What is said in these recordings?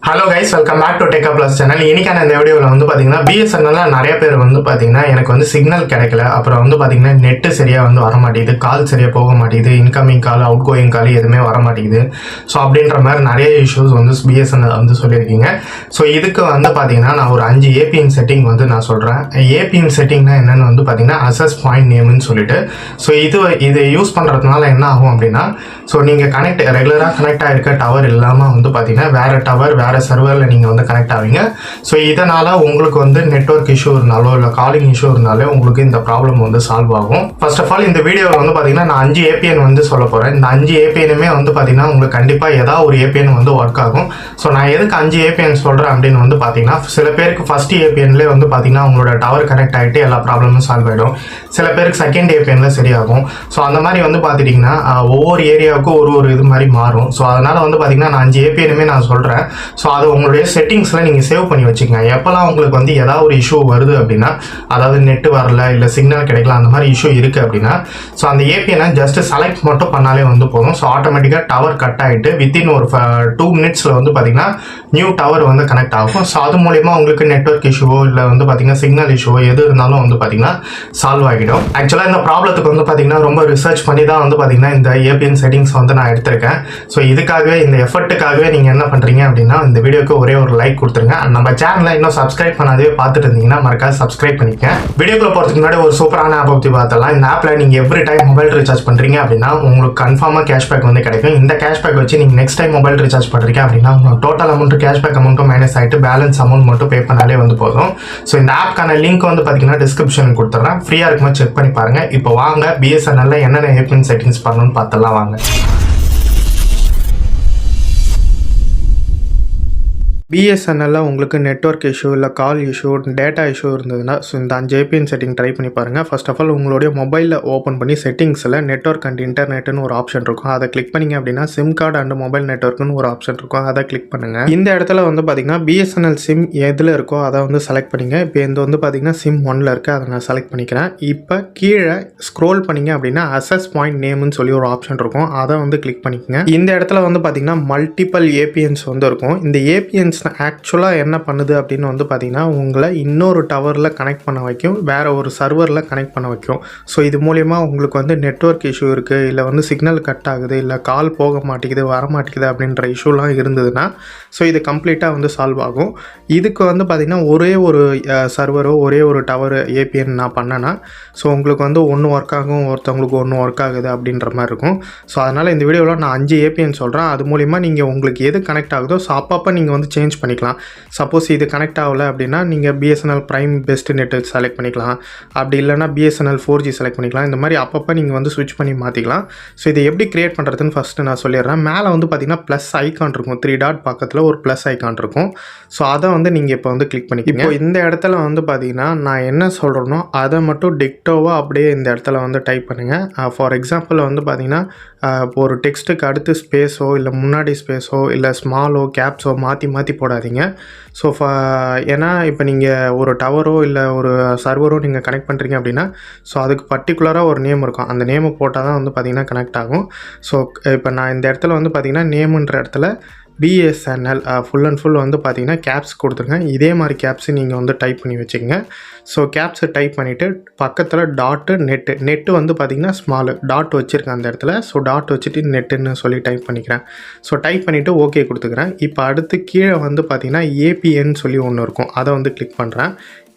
Hello guys, welcome back to tech plus channel. இன்னைக்கான இந்த வீடியோவில் வந்து பார்த்தீங்கன்னா பிஎஸ்என்எல்ல நிறைய பேர் வந்து பார்த்தீங்கன்னா எனக்கு வந்து சிக்னல் கிடைக்கல, அப்புறம் வந்து பார்த்தீங்கன்னா நெட்டு சரியாக வந்து வர மாட்டேங்குது, கால் சரியாக போக மாட்டேங்குது, இன்கமிங் கால் அவுட் கோயிங் கால் எதுவுமே வர மாட்டேங்குது. ஸோ அப்படின்ற மாதிரி நிறைய இஷ்யூஸ் வந்து பிஎஸ்என்எல் வந்து சொல்லியிருக்கீங்க. ஸோ இதுக்கு வந்து பார்த்தீங்கன்னா நான் ஒரு 5 ஏபிஎன் செட்டிங் வந்து நான் சொல்கிறேன். ஏபிஎன் செட்டிங்னா என்னென்னு வந்து பார்த்தீங்கன்னா அசஸ் பாயிண்ட் நேம்னு சொல்லிட்டு. ஸோ இதை யூஸ் பண்ணுறதுனால என்ன ஆகும் அப்படின்னா, ஸோ நீங்கள் ரெகுலராக கனெக்ட் ஆகிருக்க டவர் இல்லாமல் வந்து பார்த்தீங்கன்னா வேறு டவர் வேறு சர்வரில் நீங்கள் வந்து கனெக்ட் ஆவீங்க. ஸோ இதனால் உங்களுக்கு வந்து நெட்வொர்க் இஷ்யூ இருந்தாலோ இல்லை காலிங் இஷ்யூ இருந்தாலே உங்களுக்கு இந்த ப்ராப்ளம் வந்து சால்வ் ஆகும். ஃபர்ஸ்ட் ஆஃப் ஆல் இந்த வீடியோவில் வந்து பார்த்தீங்கன்னா நான் 5 ஏபிஎன் வந்து சொல்ல போகிறேன். இந்த 5 ஏபிஎனுமே வந்து பார்த்தீங்கன்னா உங்களுக்கு கண்டிப்பாக ஏதாவது ஒரு ஏபிஎன் வந்து ஒர்க் ஆகும். ஸோ நான் எதுக்கு 5 ஏபிஎன் சொல்கிறேன் அப்படின்னு வந்து பார்த்தீங்கன்னா, சில பேருக்கு ஃபர்ஸ்ட் ஏபிஎன்லேயே வந்து பார்த்தீங்கன்னா உங்களோட டவர் கனெக்ட் ஆகிட்டு எல்லா ப்ராப்ளமும் சால்வ் ஆகிடும். சில பேருக்கு செகண்ட் ஏபிஎனில் சரியாகும். ஸோ அந்த மாதிரி வந்து பார்த்துட்டிங்கன்னா ஒவ்வொரு ஏரியாவுக்கும் ஒரு இது மாதிரி மாறும். ஸோ அதனால் வந்து பார்த்தீங்கன்னா நான் 5 ஏபிஎனுமே நான் சொல்கிறேன். ஸோ அது உங்களுடைய செட்டிங்ஸில் நீங்கள் சேவ் பண்ணி வச்சுக்கோங்க. எப்போல்லாம் உங்களுக்கு வந்து ஏதாவது ஒரு இஷ்யூ வருது அப்படின்னா, அதாவது நெட்டு வரல இல்லை சிக்னல் கிடைக்கல அந்த மாதிரி இஷ்யூ இருக்குது அப்படின்னா, ஸோ அந்த ஏபிஎனை ஜஸ்ட் செலக்ட் மட்டும் பண்ணாலே வந்து போதும். ஸோ ஆட்டோமேட்டிக்காக டவர் கட் ஆகிட்டு வித்தின் ஒரு 2 மினிட்ஸில் வந்து பார்த்தீங்கன்னா நியூ டவர் வந்து கனெக்ட் ஆகும். ஸோ அது மூலிமா உங்களுக்கு நெட்வொர்க் இஷ்யூவோ இல்லை வந்து பார்த்தீங்கன்னா சிக்னல் இஷ்யூவோ எது இருந்தாலும் வந்து பார்த்தீங்கன்னா சால்வ் ஆகிடும். ஆக்சுவலாக இந்த ப்ராப்ளத்துக்கு வந்து பார்த்தீங்கன்னா ரொம்ப ரிசர்ச் பண்ணி தான் வந்து பார்த்தீங்கன்னா இந்த ஏபிஎன் செட்டிங்ஸ் வந்து நான் எடுத்திருக்கேன். ஸோ இதுக்காகவே இந்த எஃபர்ட்டுக்காகவே நீங்கள் என்ன பண்ணுறீங்க அப்படின்னா, இந்த வீடியோக்கு ஒரே ஒரு லைக் கொடுத்துருங்க. நம்ம சேனலை இன்னும் சப்ஸ்கிரைப் பண்ணாதே பார்த்துட்டு இருந்தீங்கன்னா மறக்காம சப்ஸ்கிரைப் பண்ணிக்க. வீடியோக்குள்ள போகிறதுக்கு முன்னாடி ஒரு சூப்பரான ஆப் பற்றி பார்த்தலாம். இந்த ஆப்பில் நீங்கள் எவ்ரி டைம் மொபைல் ரீசார்ஜ் பண்ணுறீங்க அப்படின்னா உங்களுக்கு கன்ஃபார்மாக கேஷ்பேக் வந்து கிடைக்கும். இந்த கேஷ்பேக் வச்சு நீங்கள் நெக்ஸ்ட் டைம் மொபைல் ரீசார்ஜ் பண்ணுறீங்க அப்படின்னா உங்களுக்கு டோட்டல் அமௌண்ட் கேஷ்பேக் அமௌண்ட்டும் மைனஸ் ஆகிட்டு பேலன்ஸ் அமௌண்ட் மட்டும் பே பண்ணாலே வந்து போதும். ஸோ இந்த ஆப்க்கான லிங்க் வந்து பார்த்தீங்கன்னா டிஸ்கிரிப்ஷன் கொடுத்துட்றேன். ஃப்ரீயாக இருக்கும்போது செக் பண்ணி பாருங்கள். இப்போ வாங்க பிஎஸ்என்எல்ல என்னென்ன ஏபிஎன் செட்டிங்ஸ் பண்ணணும்னு பார்த்தலாம் வாங்க. பிஎஸ்என்எல்ல உங்களுக்கு நெட்வொர்க் இஷ்யூ இல்லை கால் இஷ்யூ டேட்டா இஷ்யூ இருந்ததுன்னா ஸோ இந்த 5 ஏபிஎன் செட்டிங் ட்ரை பண்ணி பாருங்கள். ஃபர்ஸ்ட் ஆஃப் ஆல் உங்களுடைய மொபைலில் ஓப்பன் பண்ணி செட்டிங்ஸில் நெட்வொர்க் அண்ட் இன்டர்நெட்னு ஒரு ஆப்ஷன் இருக்கும். அதை கிளிக் பண்ணிங்க அப்படின்னா சிம் கார்டு அண்ட் மொபைல் நெட்வொர்க்னு ஒரு ஆப்ஷன் இருக்கும். அதை கிளிக் பண்ணுங்கள். இந்த இடத்துல வந்து பார்த்தீங்கன்னா பிஎஸ்என்எல் சிம் எதில் இருக்கோ அதை வந்து செலக்ட் பண்ணிங்க. இப்போ இந்த வந்து பார்த்தீங்கன்னா சிம் 1ல் இருக்குது, அதை நான் செலக்ட் பண்ணிக்கிறேன். இப்போ கீழே ஸ்க்ரோல் பண்ணிங்க அப்படின்னா அசஸ் பாயிண்ட் நேம்னு சொல்லி ஒரு ஆப்ஷன் இருக்கும். அதை வந்து கிளிக் பண்ணிக்கங்க. இந்த இடத்துல வந்து பார்த்தீங்கன்னா மல்டிபிள் ஏபிஎன்ஸ் வந்து இருக்கும். இந்த ஏபிஎன்ஸ் ஆக்சுவலாக என்ன பண்ணுது அப்படின்னு வந்து பார்த்தீங்கன்னா உங்களை இன்னொரு டவரில் கனெக்ட் பண்ண வைக்கும், வேறு ஒரு சர்வரில் கனெக்ட் பண்ண வைக்கும். ஸோ இது மூலயமா உங்களுக்கு வந்து நெட்வொர்க் இஷ்யூ இருக்குது, இல்லை வந்து சிக்னல் கட் ஆகுது, இல்லை கால் போக மாட்டேங்குது வர மாட்டேங்குது அப்படின்ற இஷ்யூலாம் இருந்ததுன்னா ஸோ இது கம்ப்ளீட்டாக வந்து சால்வ் ஆகும். இதுக்கு வந்து பார்த்திங்கன்னா ஒரே ஒரு சர்வரோ ஒரே ஒரு டவர் ஏபிஎன் நான் பண்ணேன்னா ஸோ உங்களுக்கு வந்து ஒன்று ஒர்க் ஆகும், ஒருத்தவங்களுக்கு ஒன்று ஒர்க் ஆகுது அப்படின்ற மாதிரி இருக்கும். ஸோ அதனால் இந்த வீடியோவில் நான் 5 ஏபிஎன் சொல்கிறேன். அது மூலிமா நீங்கள் உங்களுக்கு எது கனெக்ட் ஆகுதோ ஸோ அப்பப்போ நீங்கள் வந்து சேஞ்ச் பண்ணிக்கலாம். சப்போஸ் இது கனெக்ட் ஆகலை அப்படின்னா நீங்கள் BSNL prime best net select பண்ணிக்கலாம். அப்படி இல்லைனா பிஎஸ்என்எல் 4G செலக்ட் பண்ணிக்கலாம். இந்த மாதிரி அப்பப்போ நீங்கள் வந்து ஸ்விட்ச் பண்ணி மாற்றிக்கலாம். ஸோ இதை எப்படி கிரியேட் பண்ணுறதுன்னு ஃபஸ்ட்டு நான் சொல்லிடுறேன். மேலே வந்து பார்த்திங்கன்னா ப்ளஸ் ஐக்கான் இருக்கும், 3 டாட் பக்கத்தில் ஒரு ப்ளஸ் ஐக்கான் இருக்கும். ஸோ அதை வந்து நீங்கள் இப்போ வந்து கிளிக் பண்ணிக்கோங்க. இப்போ இந்த இடத்துல வந்து பார்த்திங்கன்னா நான் என்ன சொல்கிறேனோ அதை மட்டும் டிக்டோவாக அப்படியே இந்த இடத்துல வந்து டைப் பண்ணுங்கள். ஃபார் எக்ஸாம்பிள் வந்து பார்த்திங்கன்னா ஒரு டெக்ஸ்ட்டுக்கு அடுத்து ஸ்பேஸோ இல்லை முன்னாடி ஸ்பேஸோ இல்லை ஸ்மாலோ கேப்ஸோ மாற்றி போடாதீங்க. ஸோ ஏன்னா இப்போ நீங்கள் ஒரு டவரோ இல்லை ஒரு சர்வரோ நீங்கள் கனெக்ட் பண்ணுறீங்க அப்படின்னா ஸோ அதுக்கு பர்டிகுலராக ஒரு நேம் இருக்கும். அந்த நேமை போட்டால் தான் வந்து பார்த்திங்கன்னா கனெக்ட் ஆகும். ஸோ இப்போ நான் இந்த இடத்துல வந்து பார்த்திங்கன்னா நேமுன்ற இடத்துல பிஎஸ்என்எல் ஃபுல் அண்ட் ஃபுல் வந்து பார்த்தீங்கன்னா கேப்ஸ் கொடுத்துருங்க. இதே மாதிரி கேப்ஸு நீங்கள் வந்து டைப் பண்ணி வச்சுக்கோங்க. ஸோ கேப்ஸை டைப் பண்ணிவிட்டு பக்கத்தில் டாட்டு நெட்டு வந்து பார்த்திங்கன்னா ஸ்மாலு டாட் வச்சுருக்கேன் அந்த இடத்துல. ஸோ டாட் வச்சுட்டு நெட்டுன்னு சொல்லி டைப் பண்ணிக்கிறேன். ஸோ டைப் பண்ணிவிட்டு ஓகே கொடுத்துக்கிறேன். இப்போ அடுத்து கீழே வந்து பார்த்திங்கன்னா ஏபிஎன் சொல்லி ஒன்று இருக்கும், அதை வந்து கிளிக் பண்ணுறேன்.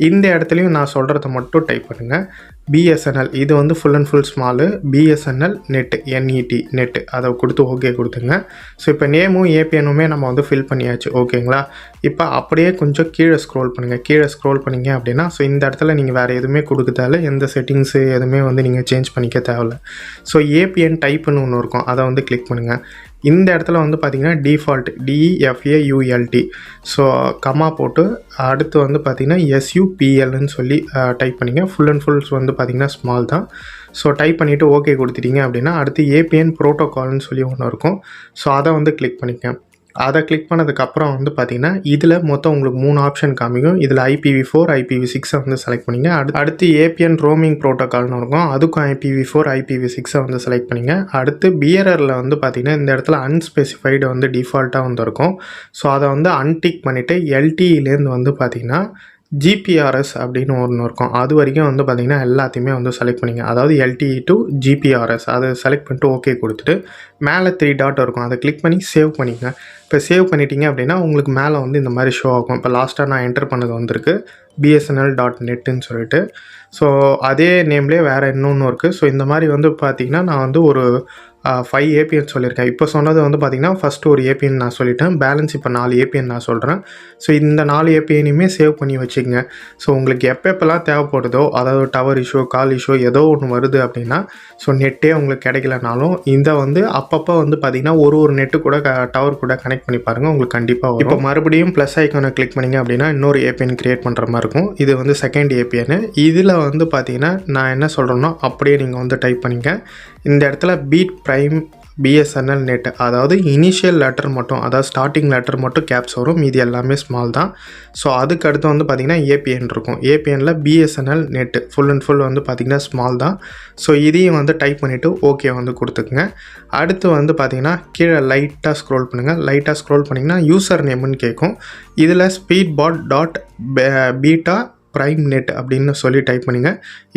இந்த இடத்துலையும் நான் சொல்கிறத மட்டும் டைப் பண்ணுங்கள். பிஎஸ்என்எல் இது வந்து full and full small, BSNL net NED net அதை கொடுத்து ஓகே கொடுத்துங்க. ஸோ இப்போ நேமும் ஏபிஎனுமே நம்ம வந்து ஃபில் பண்ணியாச்சு, ஓகேங்களா. இப்போ அப்படியே கொஞ்சம் கீழே ஸ்க்ரோல் பண்ணுங்கள். கீழே ஸ்க்ரோல் பண்ணிங்க அப்படின்னா ஸோ இந்த இடத்துல நீங்கள் வேறு எதுவுமே கொடுக்க தேவையில்ல, எந்த செட்டிங்ஸு எதுவுமே வந்து நீங்கள் சேஞ்ச் பண்ணிக்க தேவையில்ல. ஸோ ஏபிஎன் டைப்புன்னு ஒன்று இருக்கும், அதை வந்து கிளிக் பண்ணுங்கள். இந்த இடத்துல வந்து பார்த்திங்கன்னா டிஃபால்ட் DEFAULT ஸோ கமா போட்டு அடுத்து வந்து பார்த்திங்கன்னா SUPLன்னு சொல்லி டைப் பண்ணிங்க. ஃபுல் அண்ட் ஃபுல்ஸ் வந்து பார்த்திங்கன்னா ஸ்மால் தான். ஸோ டைப் பண்ணிவிட்டு ஓகே கொடுத்துட்டீங்க அப்படின்னா அடுத்து ஏபிஎன் ப்ரோட்டோகால்னு சொல்லி ஒன்று இருக்கும். ஸோ அதை வந்து கிளிக் பண்ணிக்கேன். அதை கிளிக் பண்ணதுக்கப்புறம் வந்து பார்த்தீங்கன்னா இதில் மொத்தம் உங்களுக்கு 3 ஆப்ஷன் காமிக்கும். இதில் IPv4 IPv6 வந்து செலக்ட் பண்ணிங்க. அடுத்து ஏபிஎன் ரோமிங் ப்ரோட்டோக்கால்னு இருக்கும், அதுக்கும் IPv4 IPv6 வந்து செலக்ட் பண்ணிங்க. அடுத்து பியரரில் வந்து பார்த்தீங்கன்னா இந்த இடத்துல அன்ஸ்பெசிஃபைடு வந்து டிஃபால்ட்டாக வந்து இருக்கும். ஸோ அதை வந்து அன்டிக் பண்ணிவிட்டு LTEலேருந்து வந்து பார்த்தீங்கன்னா GPRS அப்படின்னு ஒன்று இருக்கும், அது வரைக்கும் வந்து பார்த்திங்கன்னா எல்லாத்தையுமே வந்து செலக்ட் பண்ணிங்க. அதாவது LTE to GPRS அதை செலக்ட் பண்ணிட்டு ஓகே கொடுத்துட்டு மேலே 3 டாட் இருக்கும், அதை கிளிக் பண்ணி சேவ் பண்ணிங்க. இப்போ சேவ் பண்ணிட்டீங்க அப்படின்னா உங்களுக்கு மேலே வந்து இந்த மாதிரி ஷோ ஆகும். இப்போ லாஸ்ட்டாக நான் என்டர் பண்ணது வந்திருக்கு BSNL.netன்னு சொல்லிட்டு. ஸோ அதே நேம்லேயே வேறு இன்னொன்று இருக்குது. ஸோ இந்த மாதிரி வந்து பார்த்திங்கன்னா நான் வந்து ஒரு 5 ஏபிஎன் சொல்லியிருக்கேன். இப்போ சொன்னது வந்து பார்த்திங்கன்னா ஃபஸ்ட்டு ஒரு ஏபிஎன் நான் சொல்லிட்டேன், பேலன்ஸ் இப்போ 4 ஏபிஎன் நான் சொல்கிறேன். ஸோ இந்த 4 ஏபிஎனையுமே சேவ் பண்ணி வச்சுக்கங்க. ஸோ உங்களுக்கு எப்பப்பெல்லாம் தேவைப்படுதோ, அதாவது டவர் இஷ்யூ, கால் இஷ்யூ ஏதோ ஒன்று வருது அப்படின்னா, ஸோ நெட்டே உங்களுக்கு கிடைக்கலனாலும் இதை வந்து அப்பப்போ வந்து பார்த்திங்கன்னா ஒரு நெட்டு கூட டவர் கூட கனெக்ட் பண்ணி பாருங்கள், உங்களுக்கு கண்டிப்பாக வரும். இப்போ மறுபடியும் ப்ளஸ் ஐக்கானை கிளிக் பண்ணிங்க அப்படின்னா இன்னொரு ஏபிஎன் க்ரியேட் பண்ணுற மாதிரி இருக்கும். இது வந்து செகண்ட் ஏபிஎன். இதில் வந்து பார்த்திங்கன்னா நான் என்ன சொல்கிறேன்னோ அப்படியே நீங்கள் வந்து டைப் பண்ணிங்க. இந்த இடத்துல பீட் ப்ரைம் BSNL நெட், அதாவது இனிஷியல் லெட்டர் மட்டும், அதாவது ஸ்டார்டிங் லெட்டர் மட்டும் கேப்ஸ் வரும், மீதி எல்லாமே ஸ்மால் தான். ஸோ அதுக்கு அடுத்து வந்து பார்த்திங்கன்னா ஏபிஎன் இருக்கும். ஏபிஎனில் BSNL net full and full வந்து பார்த்திங்கன்னா ஸ்மால் தான். ஸோ இதையும் வந்து டைப் பண்ணிவிட்டு ஓகே வந்து கொடுத்துக்குங்க. அடுத்து வந்து பார்த்திங்கன்னா கீழே லைட்டாக ஸ்க்ரோல் பண்ணுங்கள். லைட்டாக ஸ்க்ரோல் பண்ணிங்கன்னா யூசர் நேம்னு கேட்கும். இதில் speedbot.beta ப்ரைம் நெட் அப்படின்னு சொல்லி டைப் பண்ணிங்க.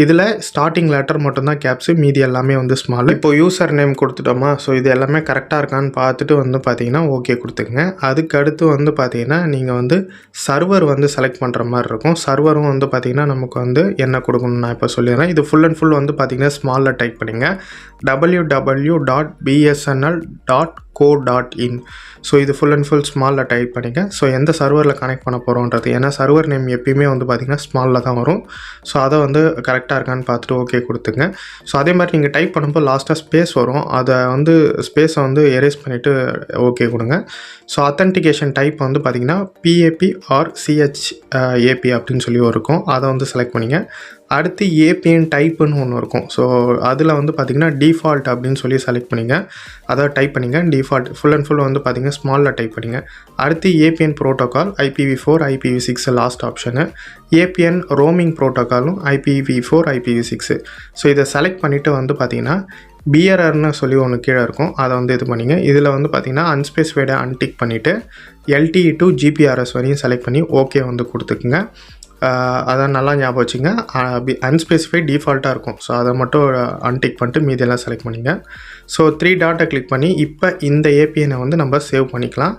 இதில் ஸ்டார்டிங் லெட்டர் மட்டும்தான் கேப்ஸு, மீதி எல்லாமே வந்து ஸ்மால். இப்போ யூசர் நேம் கொடுத்துட்டோமா, ஸோ இது எல்லாமே கரெக்டாக இருக்கான்னு பார்த்துட்டு வந்து பார்த்தீங்கன்னா ஓகே கொடுத்துக்குங்க. அதுக்கு அடுத்து வந்து பார்த்தீங்கன்னா நீங்கள் வந்து சர்வர் வந்து செலக்ட் பண்ணுற மாதிரி இருக்கும். சர்வரும் வந்து பார்த்தீங்கன்னா நமக்கு வந்து என்ன கொடுக்கணும்னு நான் இப்போ சொல்லிடுறேன். இது ஃபுல் அண்ட் ஃபுல் வந்து பார்த்தீங்கன்னா ஸ்மாலில் டைப் பண்ணிங்க. www.bsnl.co.in. ஸோ இது ஃபுல் அண்ட் ஃபுல் ஸ்மாலில் டைப் பண்ணிங்க. ஸோ எந்த சர்வரில் கனெக்ட் பண்ண போகிறோன்றது, ஏன்னா சர்வர் நேம் எப்பயுமே வந்து பார்த்திங்கன்னா ஸ்மாலில் தான் வரும். ஸோ அதை வந்து கரெக்டாக இருக்கான்னு பார்த்துட்டு ஓகே கொடுத்துங்க. ஸோ அதே மாதிரி நீங்கள் டைப் பண்ணும்போது லாஸ்ட்டாக ஸ்பேஸ் வரும், அதை வந்து ஸ்பேஸை வந்து எரேஸ் பண்ணிவிட்டு ஓகே கொடுங்க. ஸோ அத்தன்டிகேஷன் டைப் வந்து பார்த்திங்கன்னா PAP or CHAP அப்படின்னு சொல்லி இருக்கும், அதை வந்து செலக்ட் பண்ணிங்க. அடுத்து ஏபிஎன் டைப்புன்னு ஒன்று இருக்கும். ஸோ அதில் வந்து பார்த்திங்கன்னா டிஃபால்ட் அப்படின்னு சொல்லி செலக்ட் பண்ணிங்க, அதாவது டைப் பண்ணிங்க. டிஃபால்ட் ஃபுல் அண்ட் ஃபுல் வந்து பார்த்திங்கன்னா ஸ்மாலில் டைப் பண்ணிங்க. அடுத்து APN protocol IPv4 IPv6 last ஆப்ஷனு. ஏபிஎன் ரோமிங் ப்ரோட்டோக்காலும் IPv4 IPv6. ஸோ இதை செலக்ட் பண்ணிவிட்டு வந்து பார்த்திங்கன்னா பிஆர்ஆர்னு சொல்லி ஒன்று கீழே இருக்கும், அதை வந்து இது பண்ணிங்க. இதில் வந்து பார்த்திங்கன்னா அன்ஸ்பெசிஃபைடை அன்டிக் பண்ணிவிட்டு LTE to GPRS வரையும் செலக்ட் பண்ணி ஓகே வந்து கொடுத்துக்குங்க. அதான் நல்லா ஞாபகம் வச்சுங்க. அன்ஸ்பெசிஃபைட் டிஃபால்ட்டாக இருக்கும், ஸோ அதை மட்டும் அன்டிக் பண்ணிட்டு மீதியெல்லாம் செலக்ட் பண்ணிங்க. ஸோ 3 டாட்டை கிளிக் பண்ணி இப்போ இந்த ஏபிஎனை வந்து நம்ம சேவ் பண்ணிக்கலாம்.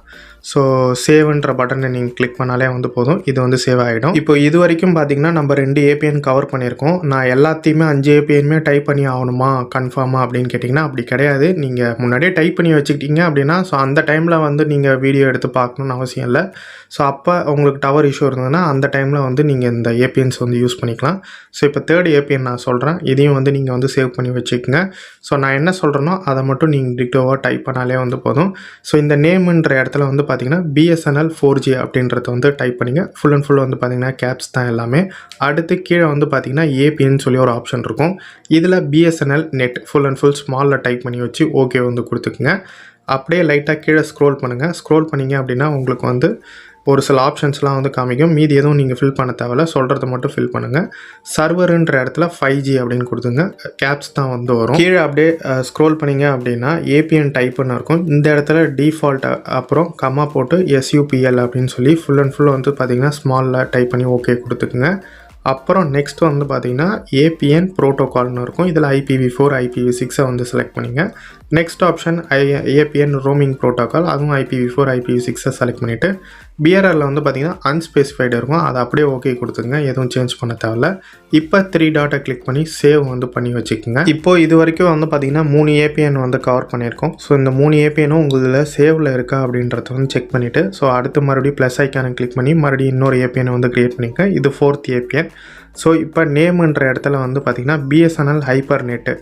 ஸோ சேவ்ன்ற பட்டனை நீங்கள் கிளிக் பண்ணாலே வந்து போதும், இது வந்து சேவ் ஆகிடும். இப்போ இது வரைக்கும் பார்த்திங்கன்னா நம்ம 2 ஏபிஎன் கவர் பண்ணியிருக்கோம். நான் எல்லாத்தையுமே 5 ஏபிஎன்மே டைப் பண்ணி ஆகணுமா கன்ஃபார்மாக அப்படின்னு கேட்டிங்கன்னா அப்படி கிடையாது. நீங்கள் முன்னாடியே டைப் பண்ணி வச்சுக்கிட்டீங்க அப்படின்னா ஸோ அந்த டைமில் வந்து நீங்கள் வீடியோ எடுத்து பார்க்கணுன்னு அவசியம் இல்லை. ஸோ அப்போ உங்களுக்கு டவர் இஷ்யூ இருந்ததுன்னா அந்த டைமில் வந்து நீங்கள் இந்த ஏபிஎன்ஸ் வந்து யூஸ் பண்ணிக்கலாம். ஸோ இப்போ 3rd ஏபிஎன் நான் சொல்கிறேன், இதையும் வந்து நீங்கள் வந்து சேவ் பண்ணி வச்சுக்கோங்க. ஸோ நான் என்ன சொல்கிறேனோ அதை மட்டும் நீங்கள் டிக்டோவாக டைப் பண்ணாலே வந்து போதும். ஸோ இந்த நேம்ன்ற இடத்துல வந்து பார்த்திங்கன்னா BSNL 4G அப்படின்றத வந்து டைப் பண்ணிங்க. ஃபுல் அண்ட் ஃபுல் வந்து பார்த்திங்கன்னா கேப்ஸ் தான் எல்லாமே. அடுத்து கீழே வந்து பார்த்திங்கன்னா ஏபிஎன்னு சொல்லி ஒரு ஆப்ஷன் இருக்கும். இதில் BSNL net full and full ஸ்மாலில் டைப் பண்ணி வச்சு ஓகே வந்து கொடுத்துக்குங்க. அப்படியே லைட்டாக கீழே ஸ்க்ரோல் பண்ணுங்கள். ஸ்க்ரோல் பண்ணிங்க அப்படின்னா உங்களுக்கு வந்து ஒரு சில ஆப்ஷன்ஸ்லாம் வந்து காமிக்கும், மீதி எதுவும் நீங்கள் ஃபில் பண்ண தேவையில்ல, சொல்கிறத மட்டும் ஃபில் பண்ணுங்கள். சர்வருன்ற இடத்துல 5G அப்படின்னு கொடுத்துங்க, கேப்ஸ் தான் வந்து வரும். கீழே அப்படியே ஸ்க்ரோல் பண்ணிங்க அப்படின்னா ஏபிஎன் டைப்புன்னு இருக்கும். இந்த இடத்துல டிஃபால்ட் அப்புறம் கம்மா போட்டு SUPL அப்படின்னு சொல்லி ஃபுல் அண்ட் ஃபுல் வந்து பார்த்திங்கன்னா ஸ்மாலில் டைப் பண்ணி ஓகே கொடுத்துக்குங்க. அப்புறம் நெக்ஸ்ட் வந்து பார்த்திங்கன்னா ஏபிஎன் ப்ரோட்டோக்கால்னு இருக்கும். இதில் IPv4 IPv6 வந்து செலக்ட் பண்ணிங்க. Next option ABN roaming protocol, அதுவும் IPv4 IPv6 செலக்ட் பண்ணிவிட்டு பிஆர்ஆரில் வந்து பார்த்திங்கன்னா அன்ஸ்பெசிஃபைடு இருக்கும், அதை அப்படியே ஓகே கொடுத்துங்க, எதுவும் சேஞ்ச் பண்ண தேவையில்ல. இப்போ 3 டாட்டை கிளிக் பண்ணி சேவ் வந்து பண்ணி வச்சுக்கோங்க. இப்போது இது வரைக்கும் வந்து பார்த்திங்கன்னா 3 ஏபிஎன் வந்து கவர் பண்ணியிருக்கோம். ஸோ இந்த 3 ஏபிஎனும் உங்களில் சேவில் இருக்கா அப்படின்றத வந்து செக் பண்ணிவிட்டு ஸோ அடுத்து மறுபடியும் ப்ளஸ் ஐக்கானை கிளிக் பண்ணி மறுபடியும் இன்னொரு ஏபிஎனை வந்து க்ரியேட் பண்ணிக்க. இது 4th ஏபிஎன். ஸோ இப்போ நேம்ன்ற இடத்துல வந்து பார்த்திங்கன்னா BSNL hyper net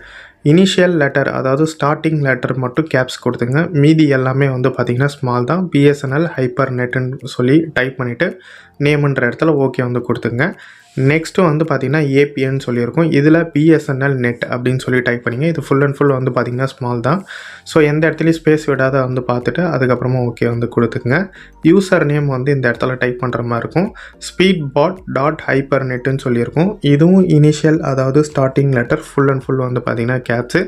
initial letter, அதாவது ஸ்டார்டிங் லெட்டர் மட்டும் கேப்ஸ் கொடுத்துங்க, மீதி எல்லாமே வந்து பார்த்திங்கன்னா ஸ்மால் தான். BSNL ஹைப்பர் நெட்டுன்னு சொல்லி டைப் பண்ணிவிட்டு நேம்ன்ற இடத்துல ஓகே வந்து கொடுத்துங்க. நெக்ஸ்ட்டு வந்து பார்த்திங்கன்னா ஏபிஎன்னு சொல்லியிருக்கும். இதில் பிஎஸ்என்எல் நெட் அப்படின்னு சொல்லி டைப் பண்ணிங்க. இது ஃபுல் அண்ட் ஃபுல் வந்து பார்த்திங்கன்னா ஸ்மால் தான். ஸோ எந்த இடத்துலையும் ஸ்பேஸ் விடாத வந்து பார்த்துட்டு அதுக்கப்புறமா ஓகே வந்து கொடுத்துக்குங்க. யூசர் நேம் வந்து இந்த இடத்துல டைப் பண்ணுற மாதிரி இருக்கும். speedbot.hypernet சொல்லியிருக்கும். இதுவும் இனிஷியல், அதாவது starting letter full and full வந்து பார்த்திங்கன்னா கேப்ஸு.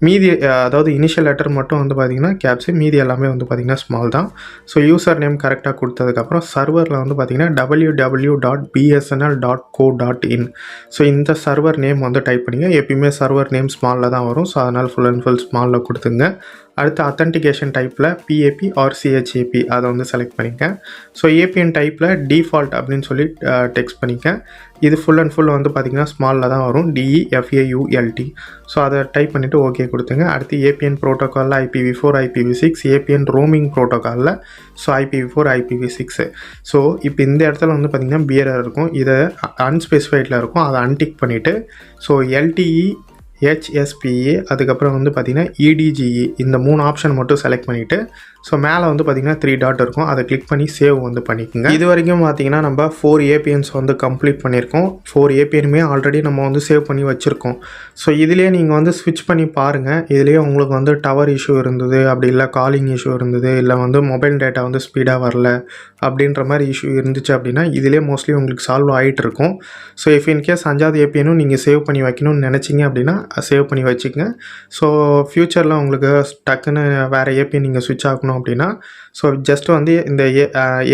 மீதி அதாவது இனிஷியல் லெட்டர் மட்டும் வந்து பார்த்திங்கன்னா கேப்ஸு, மீதி எல்லாமே வந்து பார்த்திங்கன்னா ஸ்மால் தான். ஸோ யூசர் நேம் கரெக்டாக கொடுத்ததுக்கப்புறம் சர்வரில் வந்து பார்த்திங்கன்னா www.bsnl.co.in. ஸோ இந்த சர்வர் நேம் வந்து டைப் பண்ணிங்க. எப்பயுமே சர்வர் நேம் ஸ்மாலில் தான் வரும். ஸோ அதனால் ஃபுல் அண்ட் ஃபுல் ஸ்மாலில் கொடுத்துங்க. அடுத்து அத்தன்டிகேஷன் டைப்பில் PAP or CHAP அதை வந்து செலக்ட் பண்ணிக்க. ஸோ ஏபிஎன் டைப்பில் டிஃபால்ட் அப்படின்னு சொல்லி டெக்ஸ்ட் பண்ணிக்க. இது ஃபுல் அண்ட் ஃபுல் வந்து பார்த்திங்கன்னா ஸ்மாலில் தான் வரும், DEFAULT. ஸோ அதை டைப் பண்ணிவிட்டு ஓகே கொடுத்துங்க. அடுத்து ஏபிஎன் ப்ரோட்டோக்காலில் IPv4 IPv6, ஏபிஎன் ரோமிங் ப்ரோட்டோக்காலில் ஸோ IPv4 IPv6. ஸோ இப்போ இந்த இடத்துல வந்து பார்த்திங்கன்னா பியரர் இருக்கும், இதை அன்ஸ்பெசிஃபைடில் இருக்கும், அதை அன்டிக் பண்ணிவிட்டு ஸோ LTE HSPA அதுக்கப்புறம் வந்து பார்த்திங்கன்னா EDGE இந்த 3 ஆப்ஷன் மட்டும் செலக்ட் பண்ணிவிட்டு ஸோ மேலே வந்து பார்த்திங்கன்னா 3 டாட் இருக்கும், அதை கிளிக் பண்ணி சேவ் வந்து பண்ணிக்கோங்க. இது வரைக்கும் பார்த்திங்கன்னா நம்ம 4 APNs வந்து கம்ப்ளீட் பண்ணியிருக்கோம். 4 APNமே ஆல்ரெடி நம்ம வந்து சேவ் பண்ணி வச்சுருக்கோம். ஸோ இதிலே நீங்கள் வந்து ஸ்விட்ச் பண்ணி பாருங்கள். இதுலேயே உங்களுக்கு வந்து டவர் இஷ்யூ இருந்தது, அப்படி இல்லை காலிங் இஷ்யூ இருந்தது, இல்லை வந்து மொபைல் டேட்டா வந்து ஸ்பீடாக வரல அப்படின்ற மாதிரி இஷ்யூ இருந்துச்சு அப்படின்னா இதிலே மோஸ்ட்லி உங்களுக்கு சால்வ் ஆகிட்டு இருக்கும். ஸோ இஃப் இன்கேஸ் 5வது APNும் நீங்கள் சேவ் பண்ணி வைக்கணும்னு நினச்சிங்க அப்படின்னா சேவ் பண்ணி வச்சுக்கங்க. ஸோ ஃப்யூச்சரில் உங்களுக்கு டக்குன்னு வேறு APN நீங்கள் ஸ்விட்ச் ஆகணும் அப்படின்னா ஸோ ஜஸ்ட் வந்து இந்த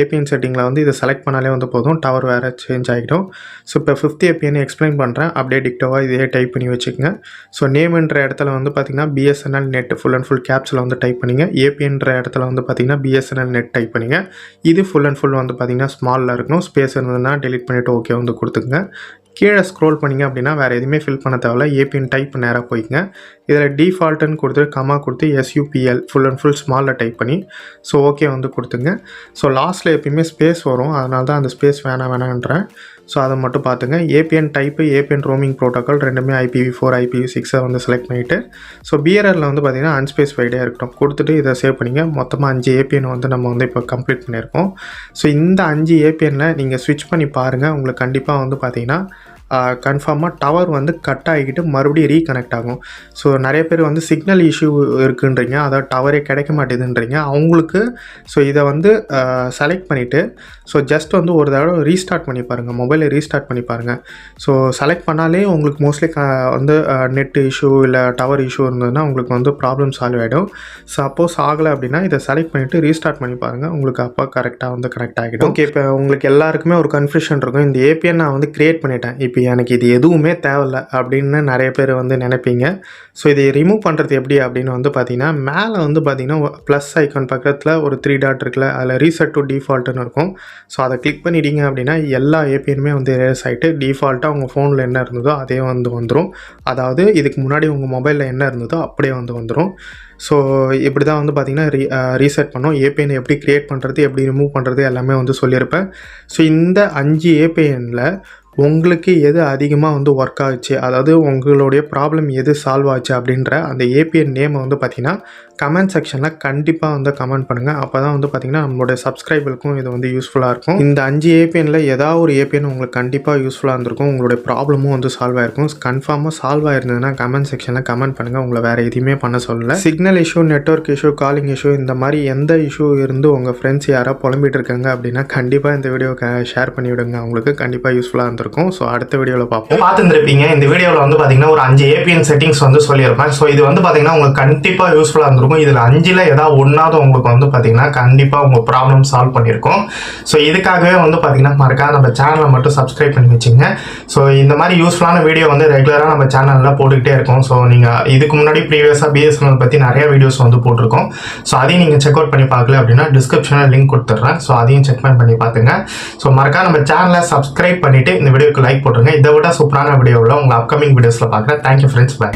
APN செட்டிங்கில் வந்து இதை செலக்ட் பண்ணாலே வந்து போதும், டவர் வேறு சேஞ்ச் ஆகிடும். ஸோ இப்போ 5th APN எக்ஸ்பிளைன் பண்ணுறேன், அப்படியே டிக்டோவாக இதே டைப் பண்ணி வச்சுக்கோங்க. ஸோ நேம்ன்ற இடத்துல வந்து பார்த்திங்கன்னா BSNL net full and full கேப்ஸில் வந்து டைப் பண்ணிங்க. ஏபிஎன்ற இடத்துல வந்து பார்த்திங்கன்னா BSNL நெட் டைப் பண்ணிங்க. இது ஃபுல் அண்ட் ஃபுல் வந்து பார்த்திங்கன்னா ஸ்மாலில் இருக்கணும். ஸ்பேஸ் இருந்ததுன்னா டெலிட் பண்ணிவிட்டு ஓகே வந்து கொடுத்துங்க. கீழே ஸ்க்ரோல் பண்ணிங்க அப்படின்னா வேறு எதுவுமே ஃபில் பண்ண தேவையில்ல, ஏபிஎன் டைப் நேராக போய்க்குங்க. இதில் டிஃபால்ட்டுன்னு கொடுத்து கமா கொடுத்து SUPL ஃபுல் அண்ட் ஃபுல் ஸ்மாலில் டைப் பண்ணி ஸோ ஓகே வந்து கொடுத்துங்க. ஸோ லாஸ்ட்டில் எப்பயுமே ஸ்பேஸ் வரும், அதனால தான் அந்த ஸ்பேஸ் வேணான்றேன். ஸோ அதை மட்டும் பார்த்துங்க. ABN type, ABN roaming protocol ரெண்டுமே IPv4 IPv6 வந்து செலக்ட் பண்ணிவிட்டு ஸோ பிஆர்ஆரில் வந்து பார்த்திங்கன்னா அன்ஸ்பெசிஃபைடே இருக்கட்டும் கொடுத்துட்டு இதை சேவ் பண்ணிங்க. மொத்தமாக 5 APN வந்து நம்ம வந்து இப்போ கம்ப்ளீட் பண்ணியிருக்கோம். ஸோ இந்த 5 APNில் நீங்கள் ஸ்விட்ச் பண்ணி பாருங்கள், உங்களுக்கு கண்டிப்பாக வந்து பார்த்திங்கன்னா கன்ஃபார்மாக டவர் வந்து கட் ஆகிக்கிட்டு மறுபடியும் ரீகனெக்ட் ஆகும். ஸோ நிறைய பேர் வந்து சிக்னல் இஷ்யூ இருக்குன்றீங்க, அதாவது டவரே கிடைக்க மாட்டேதுன்றீங்க. அவங்களுக்கு ஸோ இதை வந்து செலக்ட் பண்ணிவிட்டு ஸோ ஜஸ்ட் வந்து ஒரு தடவை ரீஸ்டார்ட் பண்ணி பாருங்கள், மொபைலை ரீஸ்டார்ட் பண்ணி பாருங்கள். ஸோ செலக்ட் பண்ணாலே உங்களுக்கு மோஸ்ட்லி வந்து நெட் இஷ்யூ இல்லை டவர் இஷ்யூ இருந்ததுன்னா உங்களுக்கு வந்து ப்ராப்ளம் சால்வ் ஆகிடும். சப்போஸ் ஆகலை அப்படின்னா இதை செலக்ட் பண்ணிவிட்டு ரீஸ்டார்ட் பண்ணி பாருங்கள், உங்களுக்கு அப்போ கரெக்டாக வந்து கனெக்ட் ஆகிடும். ஓகே, இப்போ உங்களுக்கு எல்லாருக்குமே ஒரு கன்ஃபியூஷன் இருக்கும், இந்த APN நான் வந்து க்ரியேட் பண்ணிட்டேன், இப்போ எனக்கு இது எதுவுமே தேவையில்லை அப்படின்னு நிறைய பேர் வந்து நினைப்பீங்க. ஸோ இதை ரிமூவ் பண்ணுறது எப்படி அப்படின்னு வந்து பார்த்திங்கன்னா மேலே வந்து பார்த்திங்கன்னா ப்ளஸ் ஐக்கான் பக்கத்தில் ஒரு 3 டாட் இருக்குல்ல, அதில் ரீசெட் டு டிஃபால்ட்டுன்னு இருக்கும். ஸோ அதை கிளிக் பண்ணிட்டீங்க அப்படின்னா எல்லா APNமே வந்து எரேஸ் ஆகிட்டு டிஃபால்ட்டாக உங்கள் ஃபோனில் என்ன இருந்ததோ அதே வந்து வந்துடும். அதாவது இதுக்கு முன்னாடி உங்கள் மொபைலில் என்ன இருந்ததோ அப்படியே வந்து வந்துடும். ஸோ இப்படி தான் வந்து பார்த்திங்கன்னா ரீசெட் பண்ணோம். APN எப்படி க்ரியேட் பண்ணுறது, எப்படி ரிமூவ் பண்ணுறது எல்லாமே வந்து சொல்லியிருப்பேன். ஸோ இந்த 5 APNில் உங்களுக்கு எது அதிகமாக வந்து ஒர்க் ஆச்சு, அதாவது உங்களுடைய ப்ராப்ளம் எது சால்வ் ஆச்சு அப்படின்ற அந்த APN நேமை வந்து பார்த்திங்கன்னா கமெண்ட் செக்ஷனில் கண்டிப்பாக வந்து கமெண்ட் பண்ணுங்கள். அப்போ தான் வந்து பார்த்திங்கன்னா நம்மளுடைய சப்ஸ்கிரைபருக்கும் இது வந்து யூஸ்ஃபுல்லாக இருக்கும். இந்த 5 APNில் ஏதாவது ஒரு APN உங்களுக்கு கண்டிப்பாக யூஸ்ஃபுல்லாக இருந்திருக்கும், உங்களுடைய ப்ராப்ளமும் வந்து சால்வ் ஆகிருக்கும். கன்ஃபார்மாக சால்வ் ஆயிருந்ததுன்னா கமெண்ட் செக்ஷனில் கமெண்ட் பண்ணுங்கள், உங்களை வேறு எதுவுமே பண்ண சொல்லலை. Signal issue, network issue, calling issue இந்த மாதிரி எந்த இஷ்யூ இருந்து உங்கள் ஃப்ரெண்ட்ஸ் யாராவது புலம்பிட்டு இருக்காங்க அப்படின்னா கண்டிப்பாக இந்த வீடியோ ஷேர் பண்ணிவிடுங்க, அவங்களுக்கு கண்டிப்பாக யூஸ்ஃபுல்லாக இருந்திருக்கும். ஸோ அடுத்த வீடியோவில் பார்த்துருப்பீங்க. இந்த வீடியோவில் வந்து பார்த்தீங்கன்னா ஒரு 5 APN செட்டிங்ஸ் வந்து சொல்லியிருப்பேன். ஸோ இது வந்து பார்த்தீங்கன்னா உங்களுக்கு கண்டிப்பாக யூஸ்ஃபுல்லாக இருந்திருக்கும். இதில் 5ல் ஏதாவது ஒன்றாவது உங்களுக்கு வந்து பார்த்தீங்கன்னா கண்டிப்பாக உங்கள் ப்ராப்ளம் சால்வ் பண்ணியிருக்கோம். ஸோ இதுக்காகவே வந்து பார்த்தீங்கன்னா மறக்காம நம்ம சேனலை மட்டும் சப்ஸ்கிரைப் பண்ணி வச்சுங்க. ஸோ இந்த மாதிரி யூஸ்ஃபுல்லான வீடியோ வந்து ரெகுலராக நம்ம சேனலில் போட்டுக்கிட்டே இருக்கோம். ஸோ நீங்கள் இதுக்கு முன்னாடி ப்ரீவியஸாக BSNL பற்றி நிறைய வீடியோஸ் வந்து போட்டிருக்கோம். ஸோ அதையும் நீங்கள் செக் அவுட் பண்ணி பார்க்கல அப்படின்னா டிஸ்கிரிப்ஷனில் லிங்க் கொடுத்துட்றேன். ஸோ அதையும் செக் பண்ணி பார்த்துங்க. ஸோ மறக்காம நம்ம சேனலை சப்ஸ்கிரைப் பண்ணிவிட்டு இந்த வீடியோக்கு லைக் போட்டுருங்க. இதை விட சூப்பரான வீடியோவில் உங்கள் அப்கமிங் வீடியோஸில் பார்க்குறேன். Thank you friends, by.